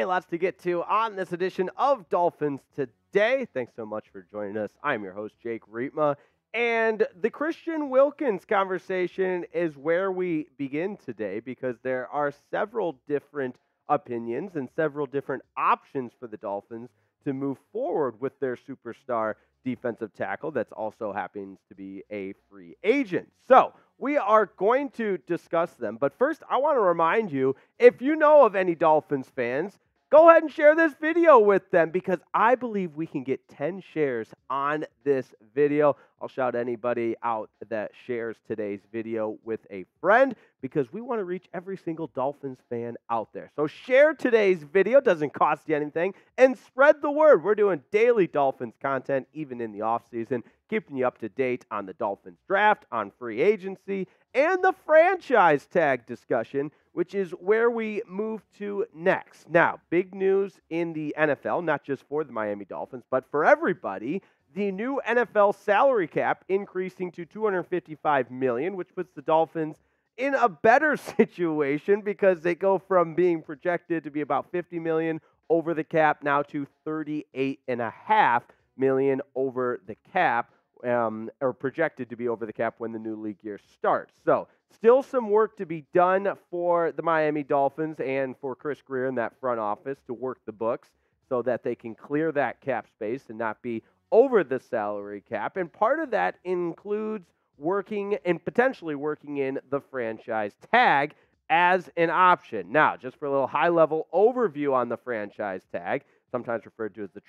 Hey, lots to get to on this edition of Dolphins Today. Thanks so much for joining us. I'm your host, Jake Riepma, and the Christian Wilkins conversation is where we begin today because there are several different opinions and several different options for the Dolphins to move forward with their superstar defensive tackle that's also happens to be a free agent. So we are going to discuss them. But first, I want to remind you, if you know of any Dolphins fans, go ahead and share this video with them because I believe we can get 10 shares on this video. I'll shout anybody out that shares today's video with a friend because we want to reach every single Dolphins fan out there. So share today's video, doesn't cost you anything, and spread the word. We're doing daily Dolphins content even in the offseason, keeping you up to date on the Dolphins draft, on free agency, and the franchise tag discussion, which is where we move to next. Now, big news in the NFL, not just for the Miami Dolphins, but for everybody. The new NFL salary cap increasing to $255 million, which puts the Dolphins in a better situation because they go from being projected to be about $50 million over the cap now to $38.5 million over the cap. Or projected to be over the cap when the new league year starts. So still some work to be done for the Miami Dolphins and for Chris Grier in that front office to work the books so that they can clear that cap space and not be over the salary cap. And part of that includes working and potentially working in the franchise tag as an option. Now, just for a little high-level overview on the franchise tag, sometimes referred to as the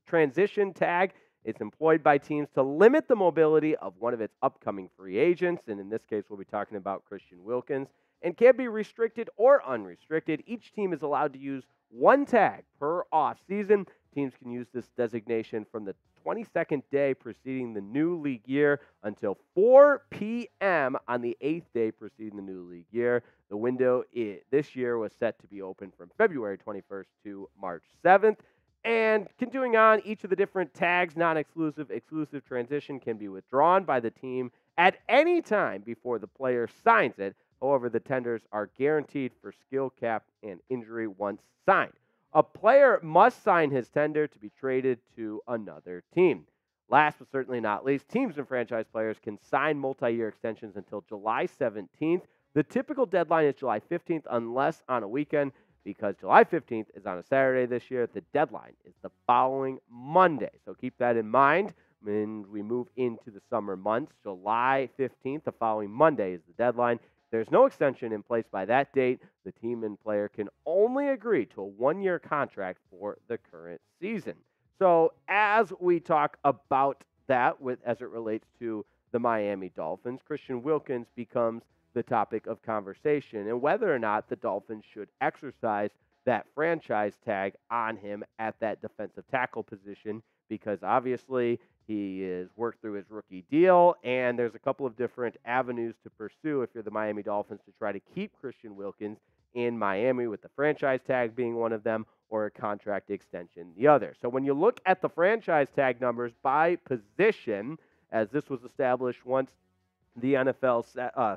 transition tag, it's employed by teams to limit the mobility of one of its upcoming free agents, and in this case, we'll be talking about Christian Wilkins, and can be restricted or unrestricted. Each team is allowed to use one tag per offseason. Teams can use this designation from the 22nd day preceding the new league year until 4 p.m. on the 8th day preceding the new league year. The window this year was set to be open from February 21st to March 7th. And continuing on, each of the different tags, non-exclusive, exclusive, transition, can be withdrawn by the team at any time before the player signs it. However, the tenders are guaranteed for skill cap and injury once signed. A player must sign his tender to be traded to another team. Last but certainly not least, teams and franchise players can sign multi-year extensions until July 17th. The typical deadline is July 15th unless on a weekend. Because July 15th is on a Saturday this year, the deadline is the following Monday. So keep that in mind when we move into the summer months. July 15th, the following Monday, is the deadline. If there's no extension in place by that date, the team and player can only agree to a one-year contract for the current season. So as we talk about that as it relates to the Miami Dolphins, Christian Wilkins becomes the topic of conversation and whether or not the Dolphins should exercise that franchise tag on him at that defensive tackle position because obviously he has worked through his rookie deal and there's a couple of different avenues to pursue if you're the Miami Dolphins to try to keep Christian Wilkins in Miami, with the franchise tag being one of them or a contract extension the other. So when you look at the franchise tag numbers by position, as this was established once the NFL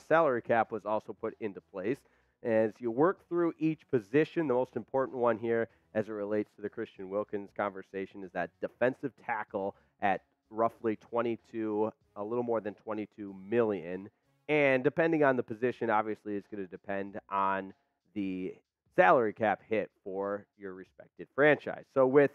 salary cap was also put into place. As you work through each position, the most important one here as it relates to the Christian Wilkins conversation is that defensive tackle at roughly a little more than $22 million. And depending on the position, obviously it's going to depend on the salary cap hit for your respective franchise. So with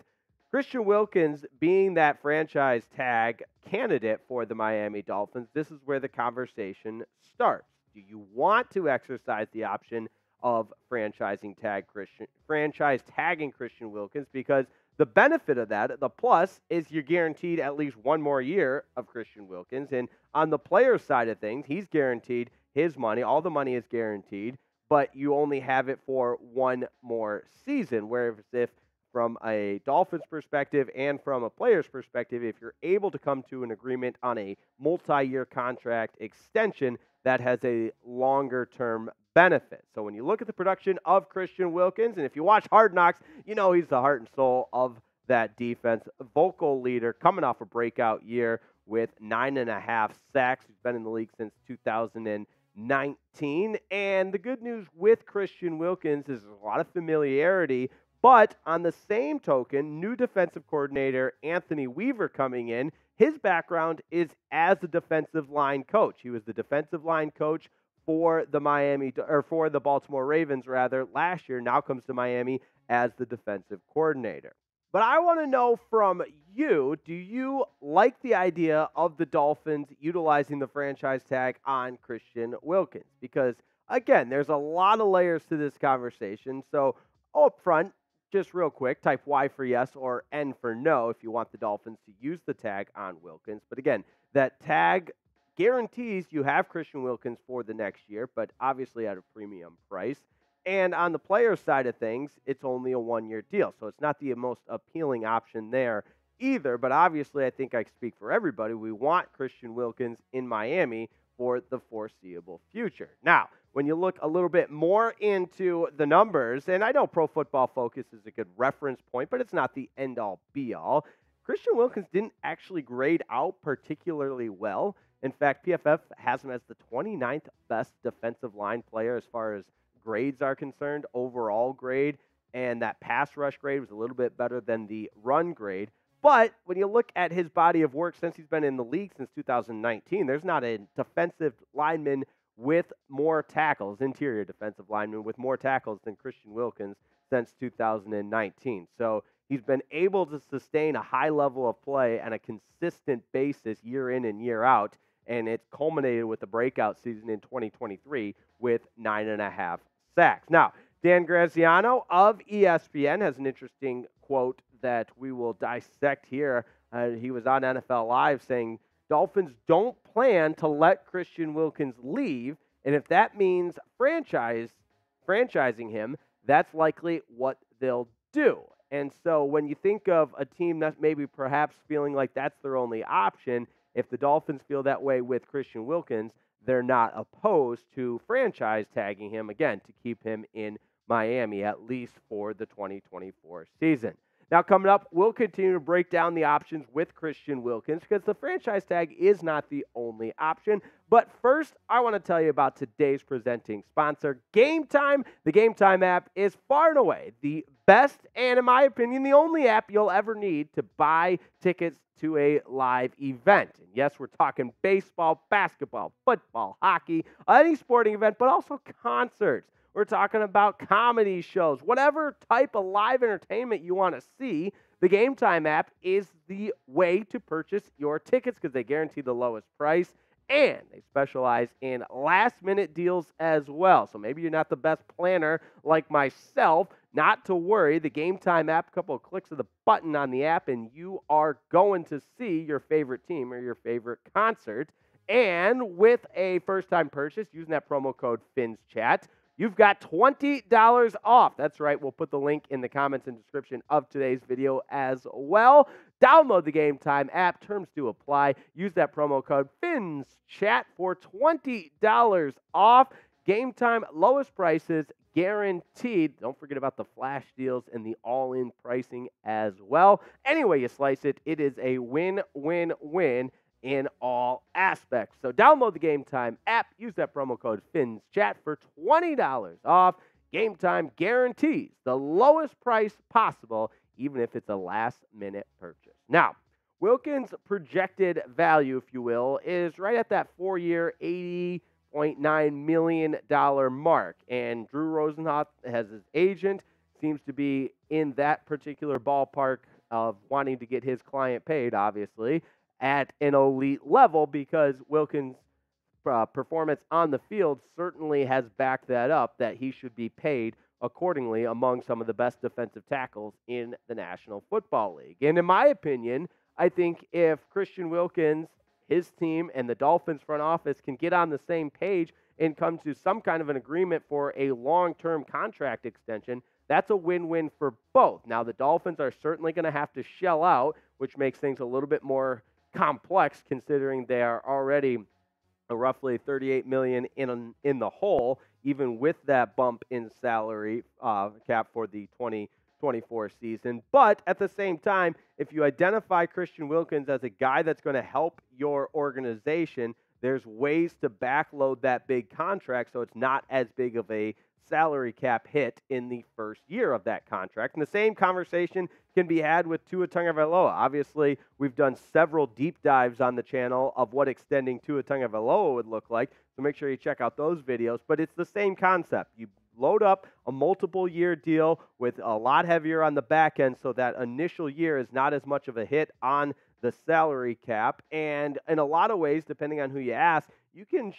Christian Wilkins being that franchise tag candidate for the Miami Dolphins, this is where the conversation starts. Do you want to exercise the option of franchise tagging Christian Wilkins? Because the benefit of that, the plus, is you're guaranteed at least one more year of Christian Wilkins. And on the player's side of things, he's guaranteed his money. All the money is guaranteed, but you only have it for one more season. Whereas if from a Dolphins perspective and from a player's perspective, if you're able to come to an agreement on a multi-year contract extension, that has a longer-term benefit. So when you look at the production of Christian Wilkins, and if you watch Hard Knocks, you know he's the heart and soul of that defense. Vocal leader coming off a breakout year with 9.5 sacks. He's been in the league since 2019. And the good news with Christian Wilkins is a lot of familiarity But on the same token, new defensive coordinator Anthony Weaver coming in, his background is as a defensive line coach. He was the defensive line coach for the Baltimore Ravens last year. Now comes to Miami as the defensive coordinator. But I want to know from you, do you like the idea of the Dolphins utilizing the franchise tag on Christian Wilkins? Because, again, there's a lot of layers to this conversation. So, up front, just real quick, type Y for yes or N for no if you want the Dolphins to use the tag on Wilkins. But, again, that tag guarantees you have Christian Wilkins for the next year, but obviously at a premium price. And on the player side of things, it's only a one-year deal. So it's not the most appealing option there either. But obviously, I think I speak for everybody. We want Christian Wilkins in Miami for the foreseeable future. Now, when you look a little bit more into the numbers, and I know Pro Football Focus is a good reference point, but it's not the end-all, be-all. Christian Wilkins didn't actually grade out particularly well. In fact, PFF has him as the 29th best defensive line player as far as grades are concerned, overall grade, and that pass rush grade was a little bit better than the run grade. But when you look at his body of work since he's been in the league since 2019, there's not a defensive lineman with more tackles, interior defensive lineman with more tackles than Christian Wilkins since 2019. So he's been able to sustain a high level of play on a consistent basis year in and year out, and it's culminated with a breakout season in 2023 with 9.5 sacks. Now, Dan Graziano of ESPN has an interesting quote that we will dissect here. He was on NFL Live saying, Dolphins don't plan to let Christian Wilkins leave, and if that means franchising him, that's likely what they'll do. And so when you think of a team that's maybe perhaps feeling like that's their only option, if the Dolphins feel that way with Christian Wilkins, they're not opposed to franchise tagging him, again, to keep him in Miami, at least for the 2024 season. Now, coming up, we'll continue to break down the options with Christian Wilkins because the franchise tag is not the only option. But first, I want to tell you about today's presenting sponsor, Game Time. The Game Time app is far and away the best and, in my opinion, the only app you'll ever need to buy tickets to a live event. And yes, we're talking baseball, basketball, football, hockey, any sporting event, but also concerts. We're talking about comedy shows, whatever type of live entertainment you want to see. The Game Time app is the way to purchase your tickets because they guarantee the lowest price, and they specialize in last-minute deals as well. So maybe you're not the best planner like myself. Not to worry. The Game Time app, a couple of clicks of the button on the app, and you are going to see your favorite team or your favorite concert. And with a first-time purchase, using that promo code FINSCHAT, you've got $20 off. That's right. We'll put the link in the comments and description of today's video as well. Download the Game Time app. Terms do apply. Use that promo code FINSCHAT for $20 off. Game Time, lowest prices guaranteed. Don't forget about the flash deals and the all-in pricing as well. Any way you slice it, it is a win-win-win in all aspects. So download the Game Time app. Use that promo code FINSCHAT for $20 off. Game Time guarantees the lowest price possible, even if it's a last-minute purchase. Now, Wilkins' projected value, if you will, is right at that 4-year, $80.9 million mark. And Drew Rosenhaus, as his agent, seems to be in that particular ballpark of wanting to get his client paid, obviously, at an elite level because Wilkins' performance on the field certainly has backed that up, that he should be paid accordingly among some of the best defensive tackles in the National Football League. And in my opinion, I think if Christian Wilkins, his team, and the Dolphins front office can get on the same page and come to some kind of an agreement for a long-term contract extension, that's a win-win for both. Now, the Dolphins are certainly going to have to shell out, which makes things a little bit more complex considering they are already roughly $38 million in the hole, even with that bump in salary cap for the 2024 season. But at the same time, if you identify Christian Wilkins as a guy that's going to help your organization, there's ways to backload that big contract so it's not as big of a salary cap hit in the first year of that contract. And the same conversation can be had with Tua Tagovailoa. Obviously, we've done several deep dives on the channel of what extending Tua Tagovailoa would look like, so make sure you check out those videos. But it's the same concept. You load up a multiple-year deal with a lot heavier on the back end, so that initial year is not as much of a hit on the salary cap. And in a lot of ways, depending on who you ask, you can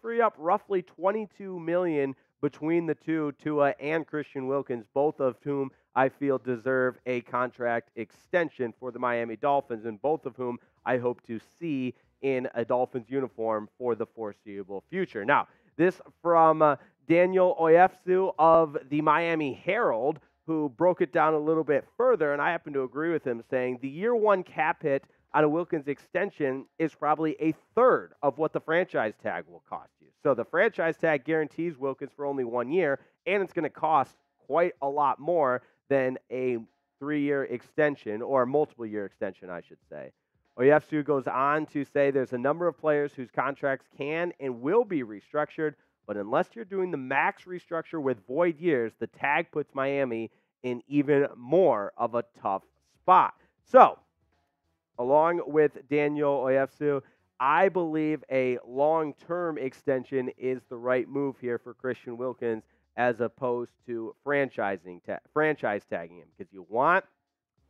free up roughly $22 million between the two, Tua and Christian Wilkins, both of whom I feel deserve a contract extension for the Miami Dolphins, and both of whom I hope to see in a Dolphins uniform for the foreseeable future. Now, this from Daniel Oyefsu of the Miami Herald, who broke it down a little bit further, and I happen to agree with him, saying the year one cap hit on a Wilkins extension is probably a third of what the franchise tag will cost you. So the franchise tag guarantees Wilkins for only 1 year, and it's going to cost quite a lot more than a 3-year extension, or a multiple-year extension, I should say. Oyefsu goes on to say there's a number of players whose contracts can and will be restructured, but unless you're doing the max restructure with void years, the tag puts Miami in even more of a tough spot. So, along with Daniel Oyefsu, I believe a long-term extension is the right move here for Christian Wilkins as opposed to franchise tagging him, because you want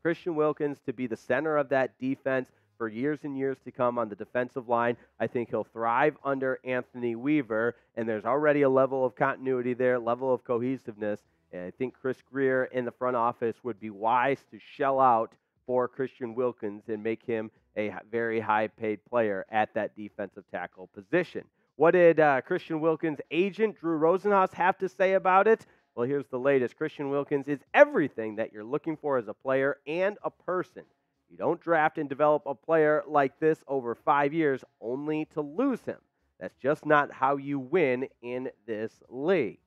Christian Wilkins to be the center of that defense for years and years to come on the defensive line. I think he'll thrive under Anthony Weaver, and there's already a level of continuity there, level of cohesiveness, and I think Chris Grier in the front office would be wise to shell out for Christian Wilkins and make him a very high-paid player at that defensive tackle position. What did Christian Wilkins' agent, Drew Rosenhaus, have to say about it? Well, here's the latest. Christian Wilkins is everything that you're looking for as a player and a person. You don't draft and develop a player like this over 5 years only to lose him. That's just not how you win in this league.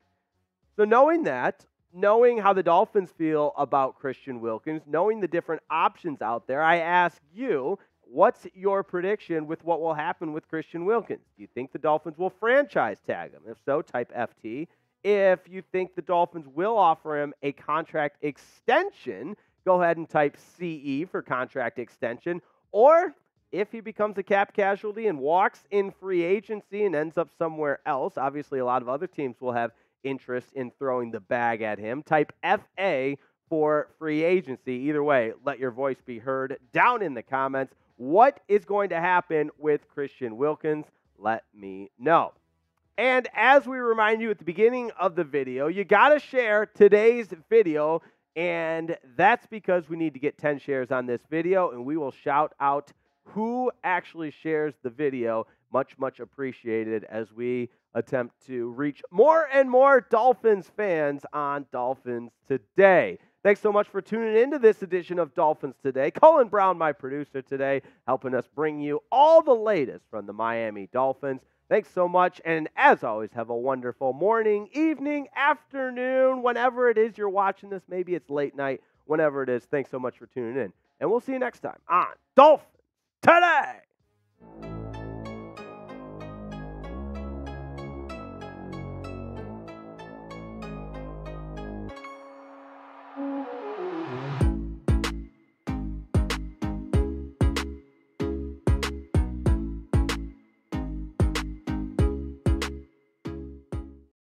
So knowing that, knowing how the Dolphins feel about Christian Wilkins, knowing the different options out there, I ask you, what's your prediction with what will happen with Christian Wilkins? Do you think the Dolphins will franchise tag him? If so, type FT. If you think the Dolphins will offer him a contract extension, go ahead and type CE for contract extension. Or if he becomes a cap casualty and walks in free agency and ends up somewhere else, obviously a lot of other teams will have interest in throwing the bag at him. Type FA for free agency. Either way, let your voice be heard down in the comments. What is going to happen with Christian Wilkins? Let me know. And as we remind you at the beginning of the video, you got to share today's video, and that's because we need to get 10 shares on this video, and we will shout out who actually shares the video. Much, much appreciated as we attempt to reach more and more Dolphins fans on Dolphins Today. Thanks so much for tuning into this edition of Dolphins Today. Colin Brown, my producer today, helping us bring you all the latest from the Miami Dolphins. Thanks so much, and as always, have a wonderful morning, evening, afternoon, whenever it is you're watching this. Maybe it's late night, whenever it is. Thanks so much for tuning in, and we'll see you next time on Dolphins Today.